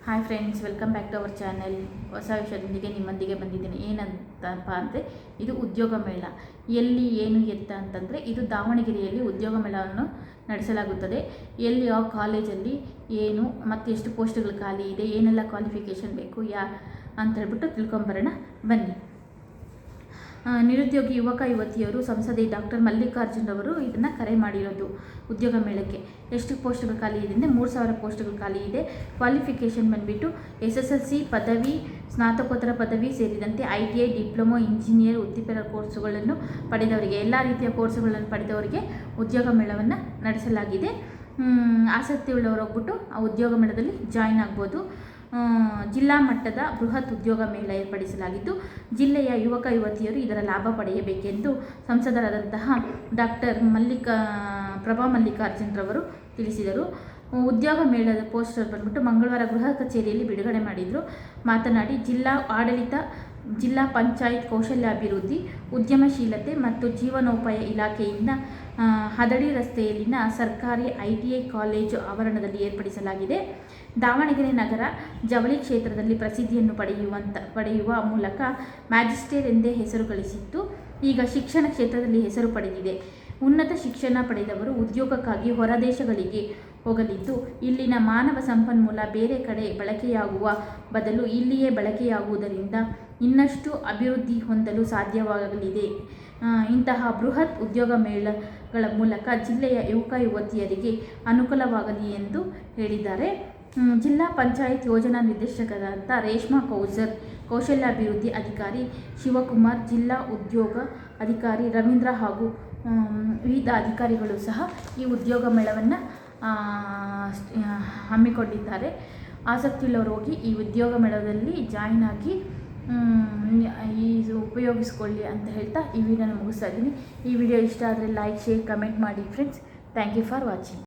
Hi friends, welcome back to our channel. ಹೊಸ ವಿಷಯದೊಂದಿಗೆ ನಿಮ್ಮೊಂದಿಗೆ ಬಂದಿದ್ದೀನಿ. ಏನಂತಪ್ಪ ಅಂದರೆ ಇದು ಉದ್ಯೋಗ ಮೇಳ. ಎಲ್ಲಿ ಏನು ಎತ್ತ ಅಂತಂದರೆ ಇದು ದಾವಣಗೆರೆಯಲ್ಲಿ ಉದ್ಯೋಗ ಮೇಳವನ್ನು ನಡೆಸಲಾಗುತ್ತದೆ. ಎಲ್ಲಿ ಯಾವ ಕಾಲೇಜಲ್ಲಿ ಏನು ಮತ್ತು ಎಷ್ಟು ಪೋಸ್ಟ್ಗಳು ಖಾಲಿ ಇದೆ, ಏನೆಲ್ಲ ಕ್ವಾಲಿಫಿಕೇಷನ್ ಬೇಕು ಅಂತ ಹೇಳ್ಬಿಟ್ಟು ತಿಳ್ಕೊಂಬರೋಣ ಬನ್ನಿ. ನಿರುದ್ಯೋಗಿ ಯುವಕ ಯುವತಿಯರು ಸಂಸದೆ ಡಾಕ್ಟರ್ ಮಲ್ಲಿಕಾರ್ಜುನ್ ಅವರು ಇದನ್ನು ಕರೆ ಮಾಡಿರೋದು. ಉದ್ಯೋಗ ಮೇಳಕ್ಕೆ ಎಷ್ಟು ಪೋಸ್ಟ್ಗಳು ಖಾಲಿ ಇದೆ ಅಂದರೆ 3000 ಪೋಸ್ಟ್ಗಳು ಖಾಲಿ ಇದೆ. ಕ್ವಾಲಿಫಿಕೇಷನ್ ಬಂದುಬಿಟ್ಟು SSLC ಪದವಿ, ಸ್ನಾತಕೋತ್ತರ ಪದವಿ ಸೇರಿದಂತೆ ITI, ಡಿಪ್ಲೊಮೊ, ಇಂಜಿನಿಯರ್, ವೃತ್ತಿಪರ ಕೋರ್ಸುಗಳನ್ನು ಪಡೆದವರಿಗೆ, ಎಲ್ಲ ರೀತಿಯ ಕೋರ್ಸುಗಳನ್ನು ಪಡೆದವರಿಗೆ ಉದ್ಯೋಗ ಮೇಳವನ್ನು ನಡೆಸಲಾಗಿದೆ. ಆಸಕ್ತಿ ಉಳ್ಳವರು ಹೋಗ್ಬಿಟ್ಟು ಆ ಉದ್ಯೋಗ ಮೇಳದಲ್ಲಿ ಜಾಯಿನ್ ಆಗ್ಬೋದು. ಜಿಲ್ಲಾ ಮಟ್ಟದ ಬೃಹತ್ ಉದ್ಯೋಗ ಮೇಳ ಏರ್ಪಡಿಸಲಾಗಿದ್ದು, ಜಿಲ್ಲೆಯ ಯುವಕ ಯುವತಿಯರು ಇದರ ಲಾಭ ಪಡೆಯಬೇಕೆಂದು ಸಂಸದರಾದಂತಹ ಡಾಕ್ಟರ್ ಪ್ರಭಾ ಮಲ್ಲಿಕಾರ್ಜುನ್ರವರು ತಿಳಿಸಿದರು. ಉದ್ಯೋಗ ಮೇಳದ ಪೋಸ್ಟರ್ ಬಂದ್ಬಿಟ್ಟು ಮಂಗಳವಾರ ಗೃಹ ಕಚೇರಿಯಲ್ಲಿ ಬಿಡುಗಡೆ ಮಾಡಿದರು. ಮಾತನಾಡಿ, ಜಿಲ್ಲಾ ಆಡಳಿತ, ಜಿಲ್ಲಾ ಪಂಚಾಯತ್ ಕೌಶಲ್ಯಾಭಿವೃದ್ಧಿ, ಉದ್ಯಮಶೀಲತೆ ಮತ್ತು ಜೀವನೋಪಾಯ ಇಲಾಖೆಯಿಂದ ಹದಡಿ ರಸ್ತೆಯಲ್ಲಿನ ಸರ್ಕಾರಿ ITI ಕಾಲೇಜು ಆವರಣದಲ್ಲಿ ಏರ್ಪಡಿಸಲಾಗಿದೆ. ದಾವಣಗೆರೆ ನಗರ ಜವಳಿ ಕ್ಷೇತ್ರದಲ್ಲಿ ಪ್ರಸಿದ್ಧಿಯನ್ನು ಪಡೆಯುವ ಮೂಲಕ ಮ್ಯಾಜಿಸ್ಟ್ರೇಟ್ ಎಂದೇ ಹೆಸರು ಗಳಿಸಿತ್ತು. ಈಗ ಶಿಕ್ಷಣ ಕ್ಷೇತ್ರದಲ್ಲಿ ಹೆಸರು ಪಡೆದಿದೆ. ಉನ್ನತ ಶಿಕ್ಷಣ ಪಡೆದವರು ಉದ್ಯೋಗಕ್ಕಾಗಿ ಹೊರದೇಶಗಳಿಗೆ ಹೋಗಲಿದ್ದು, ಇಲ್ಲಿನ ಮಾನವ ಸಂಪನ್ಮೂಲ ಬೇರೆ ಕಡೆ ಬಳಕೆಯಾಗುವ ಬದಲು ಇಲ್ಲಿಯೇ ಬಳಕೆಯಾಗುವುದರಿಂದ ಇನ್ನಷ್ಟು ಅಭಿವೃದ್ಧಿ ಹೊಂದಲು ಸಾಧ್ಯವಾಗಲಿದೆ. ಇಂತಹ ಬೃಹತ್ ಉದ್ಯೋಗ ಮೇಳಗಳ ಮೂಲಕ ಜಿಲ್ಲೆಯ ಯುವಕ ಯುವತಿಯರಿಗೆ ಅನುಕೂಲವಾಗಲಿ ಎಂದು ಹೇಳಿದ್ದಾರೆ. ಜಿಲ್ಲಾ ಪಂಚಾಯತ್ ಯೋಜನಾ ನಿರ್ದೇಶಕರಾದ ರೇಷ್ಮಾ ಕೌಸರ್, ಕೌಶಲ್ಯಾಭಿವೃದ್ಧಿ ಅಧಿಕಾರಿ ಶಿವಕುಮಾರ್, ಜಿಲ್ಲಾ ಉದ್ಯೋಗ ಅಧಿಕಾರಿ ರವೀಂದ್ರ ಹಾಗೂ ವಿವಿಧ ಅಧಿಕಾರಿಗಳು ಸಹ ಈ ಉದ್ಯೋಗ ಮೇಳವನ್ನು ಹಮ್ಮಿಕೊಂಡಿದ್ದಾರೆ. ಆಸಕ್ತಿಯುಳ್ಳವರು ಹೋಗಿ ಈ ಉದ್ಯೋಗ ಮೇಳದಲ್ಲಿ ಜಾಯಿನ್ ಆಗಿ ಉಪಯೋಗಿಸ್ಕೊಳ್ಳಿ ಅಂತ ಹೇಳ್ತಾ ಈ ವಿಡಿಯೋನ ಮುಗಿಸ್ತಾ ಇದ್ದೀನಿ. ಈ ವಿಡಿಯೋ ಇಷ್ಟ ಆದರೆ ಲೈಕ್, ಶೇರ್, ಕಮೆಂಟ್ ಮಾಡಿ friends. Thank you for watching.